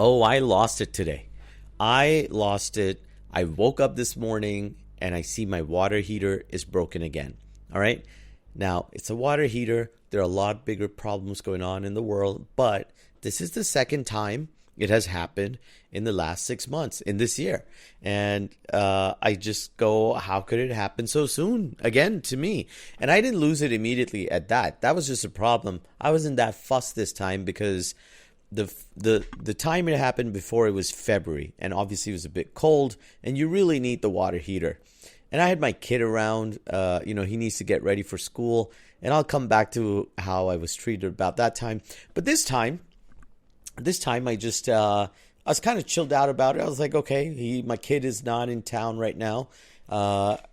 Oh, I lost it today. I lost it. I woke up this morning and I see my water heater is broken again. All right. Now, it's a water heater. There are a lot bigger problems going on in the world, but this is the second time it has happened in the last 6 months in this year. And I just go, how could it happen so soon again to me? And I didn't lose it immediately at that. That was just a problem. I wasn't that fussed this time because the time it happened before, it was February, and obviously it was a bit cold, and you really need the water heater. And I had my kid around, he needs to get ready for school, and I'll come back to how I was treated about that time. But this time I just I was kind of chilled out about it. I was like, okay, my kid is not in town right now.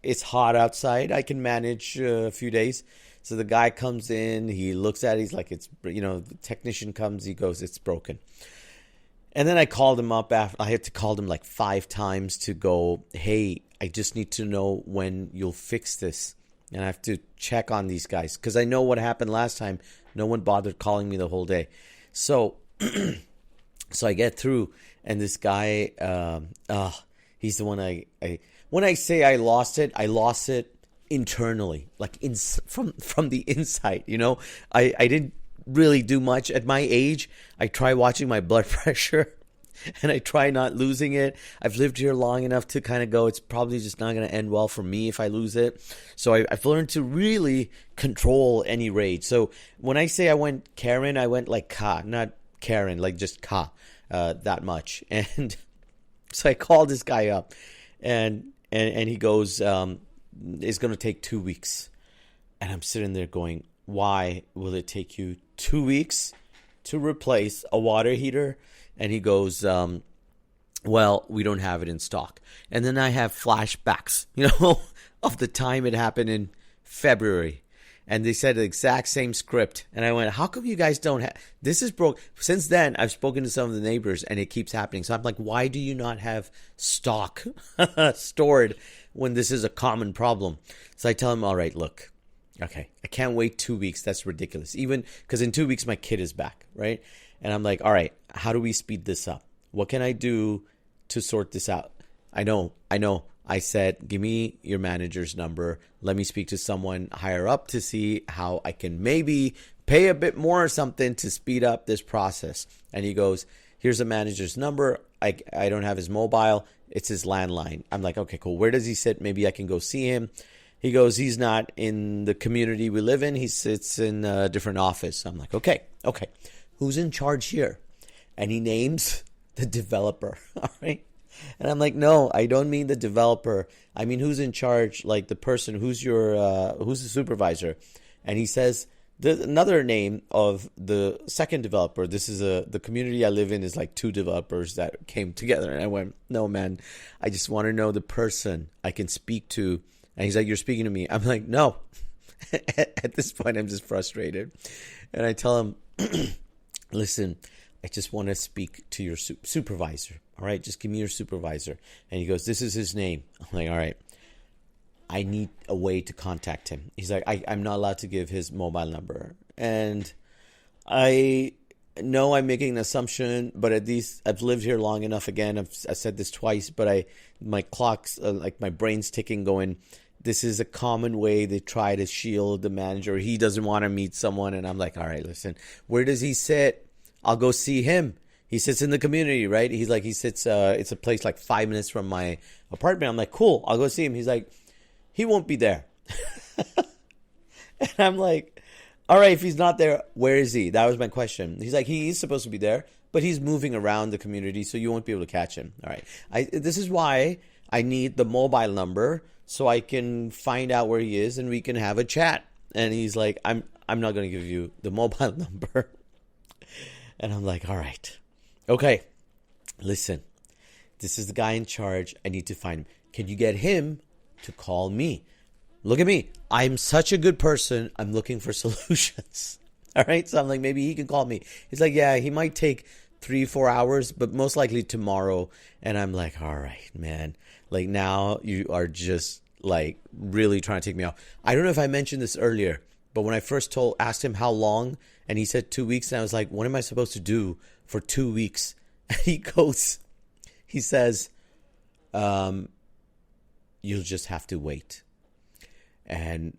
It's hot outside. I can manage a few days. So the guy comes in, he looks at it, he's like, the technician comes, he goes, it's broken. And then I called him up after, I had to call him like 5 times to go, hey, I just need to know when you'll fix this. And I have to check on these guys because I know what happened last time. No one bothered calling me the whole day. So, so I get through, and this guy, he's the one when I say I lost it internally, like from the inside. I didn't really do much at my age. I try watching my blood pressure and I try not losing it. I've lived here long enough to kind of go, it's probably just not going to end well for me if I lose it. So I've learned to really control any rage. So when I say I went Karen, I went like Ka, not Karen, like just Ka, that much. And so I called this guy up, and he goes, it's going to take 2 weeks. And I'm sitting there going, why will it take you 2 weeks to replace a water heater? And he goes, well, we don't have it in stock. And then I have flashbacks, of the time it happened in February. And they said the exact same script. And I went, how come you guys don't have, this is broke. Since then, I've spoken to some of the neighbors and it keeps happening. So I'm like, why do you not have stock stored when this is a common problem? So I tell him, all right, look, okay, I can't wait 2 weeks. That's ridiculous. Even because in 2 weeks, my kid is back, right? And I'm like, all right, how do we speed this up? What can I do to sort this out? I know. I said, give me your manager's number. Let me speak to someone higher up to see how I can maybe pay a bit more or something to speed up this process. And he goes, here's the manager's number. I don't have his mobile. It's his landline. I'm like, okay, cool. Where does he sit? Maybe I can go see him. He goes, he's not in the community we live in. He sits in a different office. I'm like, okay. Who's in charge here? And he names the developer. All right. And I'm like, no, I don't mean the developer. I mean, who's in charge? Like the person who's the supervisor? And he says another name of the second developer. This is the community I live in is like 2 developers that came together. And I went, no, man, I just want to know the person I can speak to. And he's like, you're speaking to me. I'm like, no. At this point, I'm just frustrated. And I tell him, listen, I just want to speak to your supervisor. All right, just give me your supervisor. And he goes, this is his name. I'm like, all right, I need a way to contact him. He's like, I'm not allowed to give his mobile number. And I know I'm making an assumption, but at least I've lived here long enough. Again, I've said this twice, but my clock's like my brain's ticking going, this is a common way they try to shield the manager. He doesn't want to meet someone. And I'm like, all right, listen, where does he sit? I'll go see him. He sits in the community, right? He's like, he sits, it's a place like 5 minutes from my apartment. I'm like, cool, I'll go see him. He's like, he won't be there. And I'm like, all right, if he's not there, where is he? That was my question. He's like, he's supposed to be there, but he's moving around the community, so you won't be able to catch him. All right. This is why I need the mobile number so I can find out where he is and we can have a chat. And he's like, I'm not going to give you the mobile number. And I'm like, all right. Okay, listen, this is the guy in charge. I need to find him. Can you get him to call me? Look at me. I'm such a good person. I'm looking for solutions. All right, so I'm like, maybe he can call me. He's like, yeah, he might take 3-4 hours, but most likely tomorrow. And I'm like, all right, man. Like now you are just like really trying to take me out. I don't know if I mentioned this earlier, but when I first asked him how long, and he said 2 weeks, and I was like, what am I supposed to do for 2 weeks He says, you'll just have to wait. And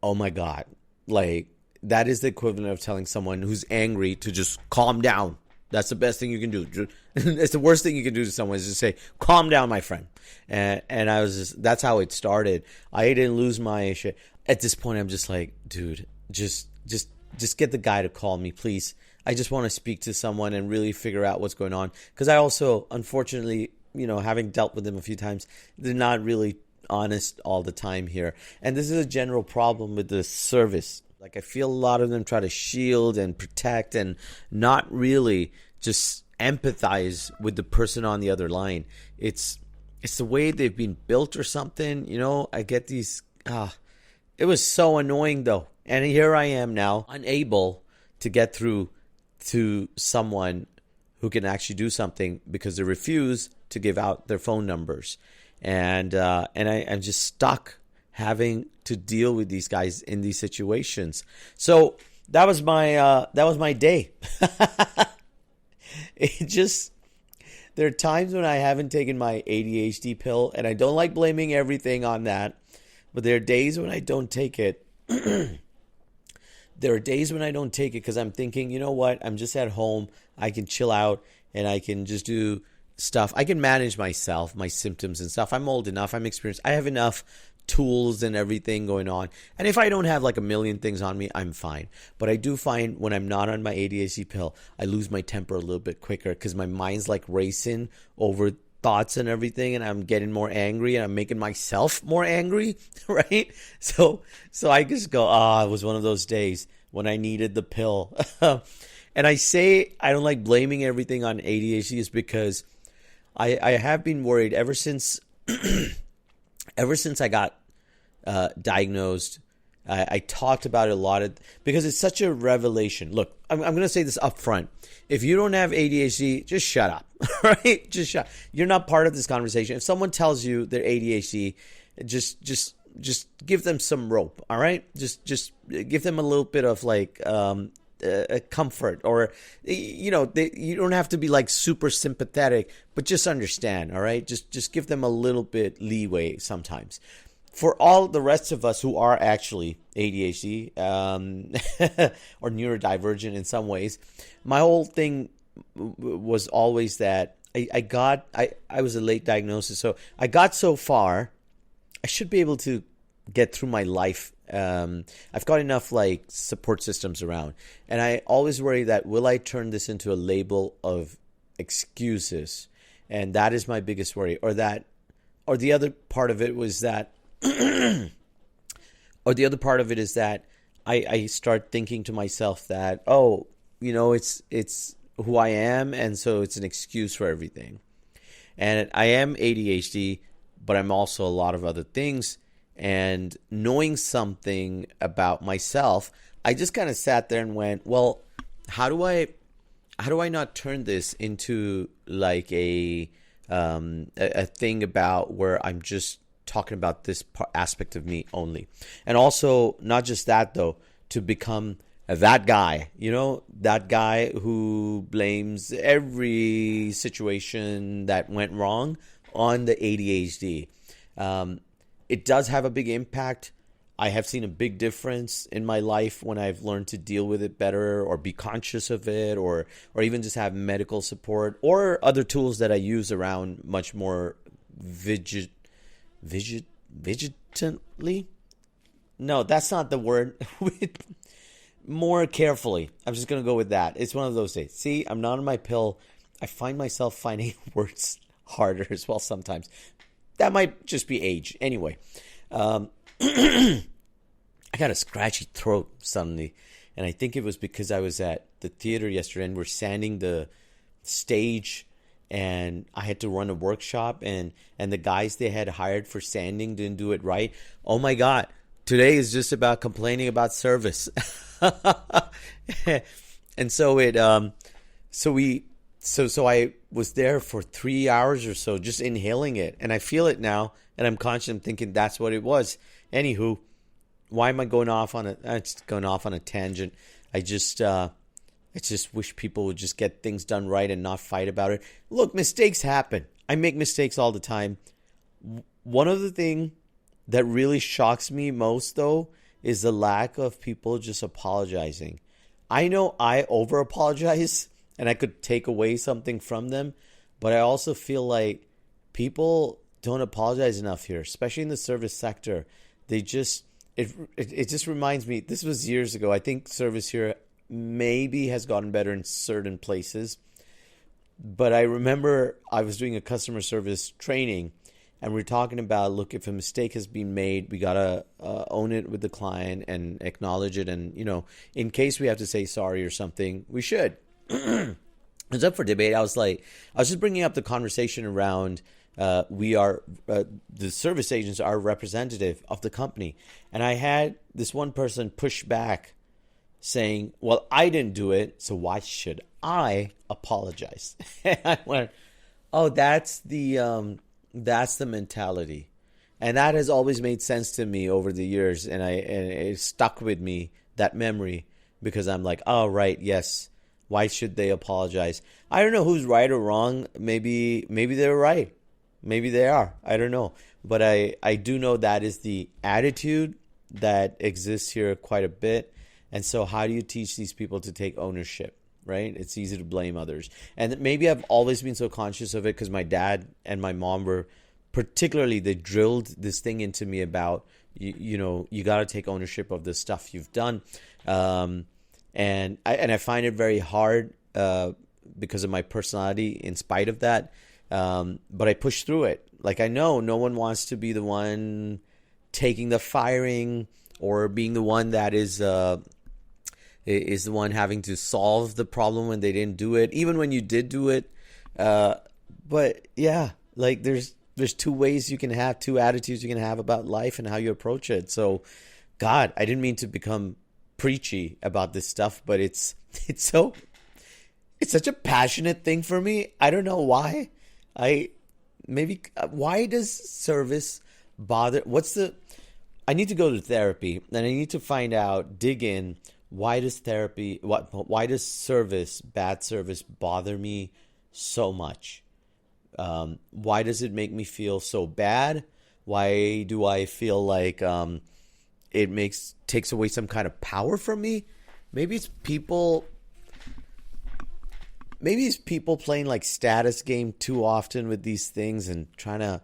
oh my God, like that is the equivalent of telling someone who's angry to just calm down. That's the best thing you can do. It's the worst thing you can do to someone is just say, calm down, my friend. And I was just, that's how it started. I didn't lose my shit. At this point, I'm just like, dude, just get the guy to call me, please. I just want to speak to someone and really figure out what's going on. Because I also, unfortunately, having dealt with them a few times, they're not really honest all the time here. And this is a general problem with the service. Like, I feel a lot of them try to shield and protect and not really just empathize with the person on the other line. It's the way they've been built or something. I get these. It was so annoying, though. And here I am now, unable to get through to someone who can actually do something because they refuse to give out their phone numbers. And I'm just stuck having to deal with these guys in these situations. So that was my day. There are times when I haven't taken my ADHD pill, and I don't like blaming everything on that, but there are days when I don't take it. There are days when I don't take it because I'm thinking, you know what? I'm just at home. I can chill out and I can just do stuff. I can manage myself, my symptoms and stuff. I'm old enough. I'm experienced. I have enough tools and everything going on. And if I don't have like a million things on me, I'm fine. But I do find when I'm not on my ADHD pill, I lose my temper a little bit quicker because my mind's like racing over thoughts and everything, and I'm getting more angry and I'm making myself more angry, right? So I just go, it was one of those days when I needed the pill. And I say I don't like blaming everything on ADHD is because I have been worried ever since I got diagnosed. I talked about it a lot because it's such a revelation. Look, I'm going to say this up front. If you don't have ADHD, just shut up, right? Just shut. You're not part of this conversation. If someone tells you they're ADHD, just give them some rope, all right? Just give them a little bit of like comfort, or you don't have to be like super sympathetic, but just understand, all right? Just give them a little bit leeway sometimes. For all the rest of us who are actually ADHD or neurodivergent in some ways, my whole thing was always that I was a late diagnosis, so I got so far. I should be able to get through my life. I've got enough like support systems around, and I always worry that will I turn this into a label of excuses, and that is my biggest worry. Or the other part of it was that. Or the other part of it is that I start thinking to myself that, it's who I am, and so it's an excuse for everything. And I am ADHD, but I'm also a lot of other things. And knowing something about myself, I just kind of sat there and went, well, how do I not turn this into like a thing about where I'm just talking about this aspect of me only. And also, not just that though, to become that guy, that guy who blames every situation that went wrong on the ADHD. It does have a big impact. I have seen a big difference in my life when I've learned to deal with it better, or be conscious of it, or even just have medical support or other tools that I use around much more vigilantly? No, that's not the word. More carefully. I'm just going to go with that. It's one of those days. See, I'm not on my pill. I find myself finding words harder as well sometimes. That might just be age. Anyway, I got a scratchy throat suddenly, and I think it was because I was at the theater yesterday and we're sanding the stage, and I had to run a workshop, and the guys they had hired for sanding didn't do it right. Oh my God. Today is just about complaining about service. And so I was there for 3 hours or so just inhaling it, and I feel it now, and I'm conscious. I'm thinking that's what it was. Anywho, why am I going off on a tangent? I just I just wish people would just get things done right and not fight about it. Look, mistakes happen. I make mistakes all the time. One of the things that really shocks me most, though, is the lack of people just apologizing. I know I over apologize and I could take away something from them, but I also feel like people don't apologize enough here, especially in the service sector. They just, it just reminds me, this was years ago. I think service here maybe has gotten better in certain places. But I remember I was doing a customer service training and we're talking about, look, if a mistake has been made, we got to own it with the client and acknowledge it. And, in case we have to say sorry or something, we should. It's up for debate. I was just bringing up the conversation around the service agents are representative of the company. And I had this one person push back saying, well, I didn't do it, so why should I apologize? And I went, oh, that's the mentality. And that has always made sense to me over the years. And it stuck with me, that memory, because I'm like, oh, right, yes. Why should they apologize? I don't know who's right or wrong. Maybe they're right. Maybe they are. I don't know. But I do know that is the attitude that exists here quite a bit. And so how do you teach these people to take ownership, right? It's easy to blame others. And maybe I've always been so conscious of it because my dad and my mom were particularly, they drilled this thing into me about, you got to take ownership of the stuff you've done. And I find it very hard because of my personality in spite of that. But I push through it. Like, I know no one wants to be the one taking the firing or being the one that is the one having to solve the problem when they didn't do it, even when you did do it. But yeah, like there's two ways you can have, two attitudes you can have about life and how you approach it. So, God, I didn't mean to become preachy about this stuff, but it's such a passionate thing for me. I don't know why. Why does service bother? I need to go to therapy and I need to find out, dig in, why does bad service bother me so much? Why does it make me feel so bad? Why do I feel like it takes away some kind of power from me? Maybe it's people playing like status game too often with these things and trying to,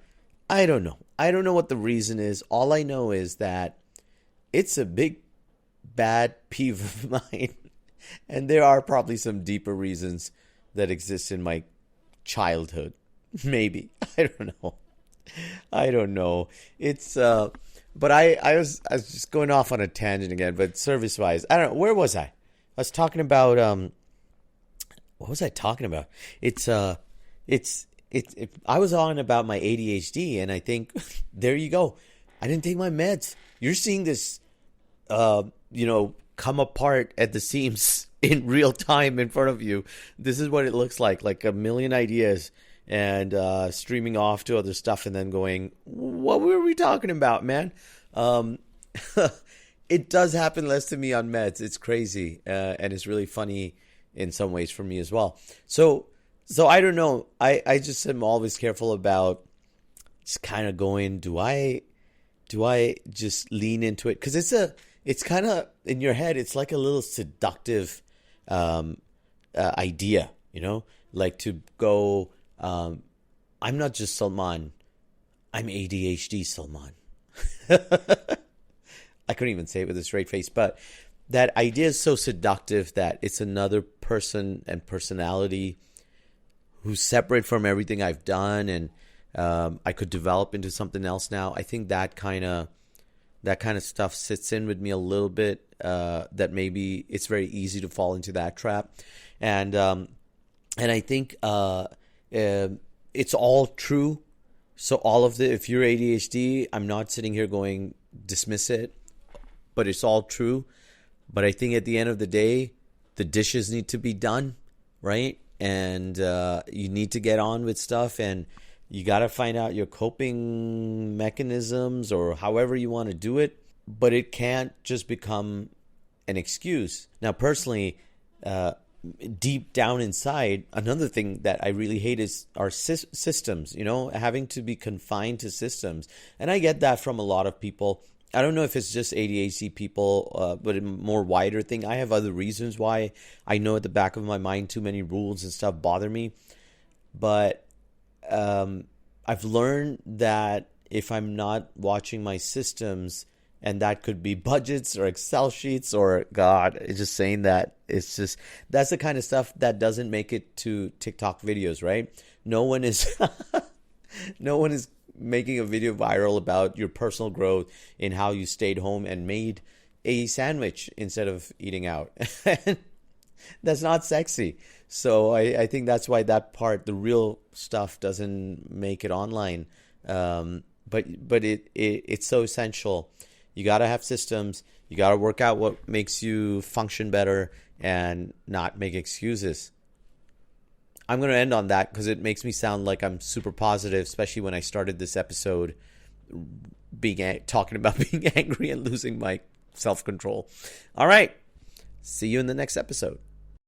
I don't know. I don't know what the reason is. All I know is that it's a big bad peeve of mine. And there are probably some deeper reasons that exist in my childhood. Maybe. I don't know. It's but I was just going off on a tangent again, but service wise, I don't know, where was I? I was talking about what was I talking about? I was on about my ADHD, and I think there you go. I didn't take my meds. You're seeing this come apart at the seams in real time in front of you. This is what it looks like a million ideas and streaming off to other stuff and then going, what were we talking about, man? It does happen less to me on meds. It's crazy. And it's really funny in some ways for me as well. So I don't know. I just am always careful about just kind of going, do I just lean into it? Because it's kind of in your head. It's like a little seductive idea, like to go, I'm not just Salman, I'm ADHD Salman. I couldn't even say it with a straight face, but that idea is so seductive that it's another person and personality who's separate from everything I've done, and I could develop into something else now. I think that kind of stuff sits in with me a little bit. That maybe it's very easy to fall into that trap, and I think it's all true. So if you're ADHD, I'm not sitting here going dismiss it, but it's all true. But I think at the end of the day, the dishes need to be done, right? And you need to get on with stuff, and you got to find out your coping mechanisms or however you want to do it. But it can't just become an excuse. Now, personally, deep down inside, another thing that I really hate is our systems, having to be confined to systems. And I get that from a lot of people. I don't know if it's just ADHD people, but a more wider thing. I have other reasons why I know at the back of my mind too many rules and stuff bother me. But I've learned that if I'm not watching my systems, and that could be budgets or Excel sheets or God, it's just saying that that's the kind of stuff that doesn't make it to TikTok videos, right? No one is no one is making a video viral about your personal growth in how you stayed home and made a sandwich instead of eating out. That's not sexy. So I think that's why that part, the real stuff, doesn't make it online. But it's so essential. You got to have systems. You got to work out what makes you function better and not make excuses. I'm going to end on that because it makes me sound like I'm super positive, especially when I started this episode talking about being angry and losing my self-control. All right. See you in the next episode.